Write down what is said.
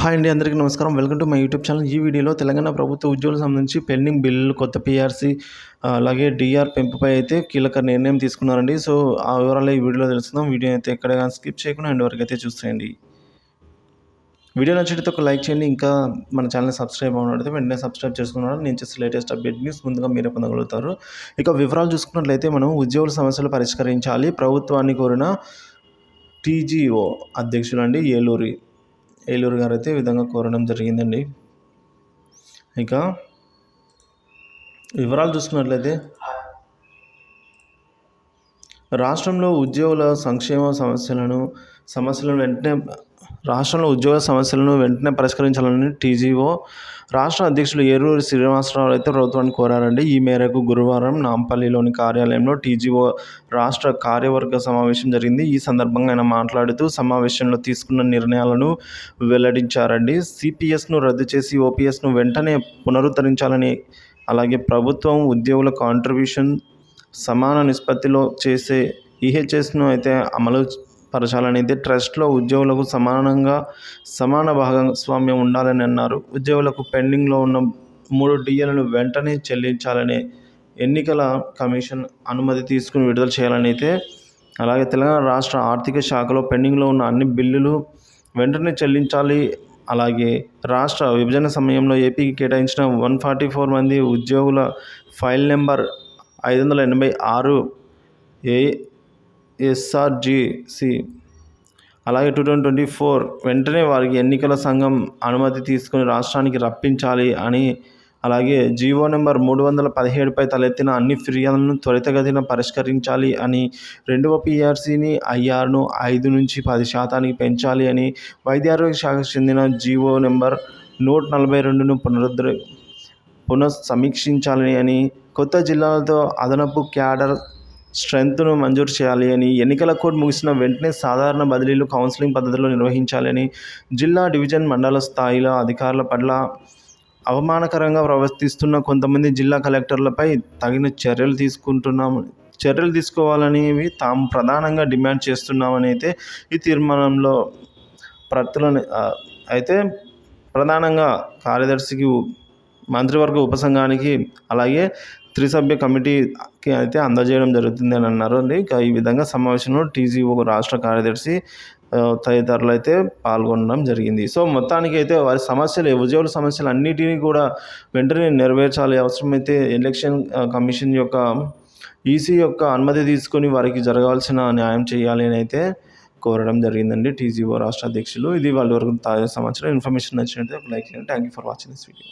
Hi అండి, అందరికీ నమస్కారం. Welcome to my YouTube channel. ఈ వీడియోలో తెలంగాణ ప్రభుత్వ ఉద్యోగులకు సంబంధించి పెండింగ్ బిల్లులు, కొత్త పీఆర్సీ అలాగే డీఆర్ పెంపుపై అయితే కీలక నిర్ణయం తీసుకున్నారండి. సో, ఆ వివరాలు ఈ వీడియోలో తెలుసుకుందాం. వీడియో అయితే ఎక్కడ గాని స్కిప్ చేయకుండా ఎండ్ వరకు అయితే చూసేయండి. వీడియో నచ్చితే ఒక లైక్ చేయండి. ఇంకా మన ఛానల్‌ని సబ్స్క్రైబ్ అవ్వనట్లయితే వెంటనే సబ్స్క్రైబ్ చేసుకున్నాను. నేను చేసే లేటెస్ట్ అప్డేట్ న్యూస్ ముందుగా మీరే పొందగలుగుతారు. ఇక వివరాలు చూసుకున్నట్లయితే మనం ఉద్యోగుల సమస్యలు పరిష్కరించాలి ప్రభుత్వాన్ని కోరిన టీజీఓ అధ్యక్షులండి ఏలూరు గారైతే ఈ విధంగా కోరడం జరిగిందండి. ఇక వివరాలు చూసుకున్నట్లయితే రాష్ట్రంలో ఉద్యోగుల సంక్షేమ సమస్యలను వెంటనే పరిష్కరించాలని టీజీఓ రాష్ట్ర అధ్యక్షులు ఏలూరు శ్రీనివాసరావు అయితే ప్రభుత్వాన్ని కోరారండి. ఈ మేరకు గురువారం నాంపల్లిలోని కార్యాలయంలో టీజీఓ రాష్ట్ర కార్యవర్గ సమావేశం జరిగింది. ఈ సందర్భంగా ఆయన మాట్లాడుతూ సమావేశంలో తీసుకున్న నిర్ణయాలను వెల్లడించారండి. సిపిఎస్ను రద్దు చేసి ఓపీఎస్ను వెంటనే పునరుద్ధరించాలని, అలాగే ప్రభుత్వం ఉద్యోగుల కాంట్రిబ్యూషన్ సమాన నిష్పత్తిలో చేసే ఈహెచ్ఎస్ను అయితే అమలు పరచాలని, ట్రస్ట్లో ఉద్యోగులకు సమాన భాగస్వామ్యం ఉండాలని అన్నారు. ఉద్యోగులకు పెండింగ్లో ఉన్న 3 డిఏలను వెంటనే చెల్లించాలని, ఎన్నికల కమిషన్ అనుమతి తీసుకుని విడుదల చేయాలని అయితే, అలాగే తెలంగాణ రాష్ట్ర ఆర్థిక శాఖలో పెండింగ్లో ఉన్న అన్ని బిల్లులు వెంటనే చెల్లించాలి. అలాగే రాష్ట్ర విభజన సమయంలో ఏపీకి కేటాయించిన 144 మంది ఉద్యోగుల ఫైల్ నెంబర్ 586 ఏఎస్ఆర్జీసీ అలాగే 2024 వెంటనే వారికి ఎన్నికల సంఘం అనుమతి తీసుకుని రాష్ట్రానికి రప్పించాలి అని, అలాగే జీవో నెంబర్ 317పై తలెత్తిన అన్ని ఫిర్యాదులను త్వరితగతిన పరిష్కరించాలి అని, 2వ పీఆర్సీని ఐఆర్ను 5 నుంచి 10% పెంచాలి అని, వైద్య ఆరోగ్య శాఖకు చెందిన జీవో నెంబర్ 142ను పునఃసమీక్షించాలి అని, కొత్త జిల్లాలతో అదనపు క్యాడర్ స్ట్రెంత్ను మంజూరు చేయాలి అని, ఎన్నికల కోడ్ ముగిసిన వెంటనే సాధారణ బదిలీలు కౌన్సిలింగ్ పద్ధతిలో నిర్వహించాలని, జిల్లా, డివిజన్, మండల స్థాయిల అధికారుల పట్ల అవమానకరంగా ప్రవర్తిస్తున్న కొంతమంది జిల్లా కలెక్టర్లపై తగిన చర్యలు తీసుకోవాలనేవి తాము ప్రధానంగా డిమాండ్ చేస్తున్నామని అయితే ఈ తీర్మానంలో ప్రతులను అయితే ప్రధానంగా కార్యదర్శికి, మంత్రివర్గ ఉపసంఘానికి, అలాగే త్రిసభ్య కమిటీకి అయితే అందజేయడం జరుగుతుంది అని అన్నారు అండి. ఇక ఈ విధంగా సమావేశంలో టీజీఓ రాష్ట్ర కార్యదర్శి తదితరులు అయితే పాల్గొనడం జరిగింది. సో, మొత్తానికి అయితే వారి ఉద్యోగుల సమస్యలు అన్నిటినీ కూడా వెంటనే నెరవేర్చాలి. అవసరమైతే ఎలక్షన్ కమిషన్ యొక్క ఈసీ యొక్క అనుమతి తీసుకొని వారికి జరగాల్సిన న్యాయం చేయాలి అని అయితే కోరడం జరిగిందండి టీజీఓ రాష్ట్ర అధ్యక్షులు. ఇది వాళ్ళ వరకు తాజా సమాచారం. ఇన్ఫర్మేషన్ నచ్చినట్లయితే లైక్ చేయండి. Thank you for watching this video.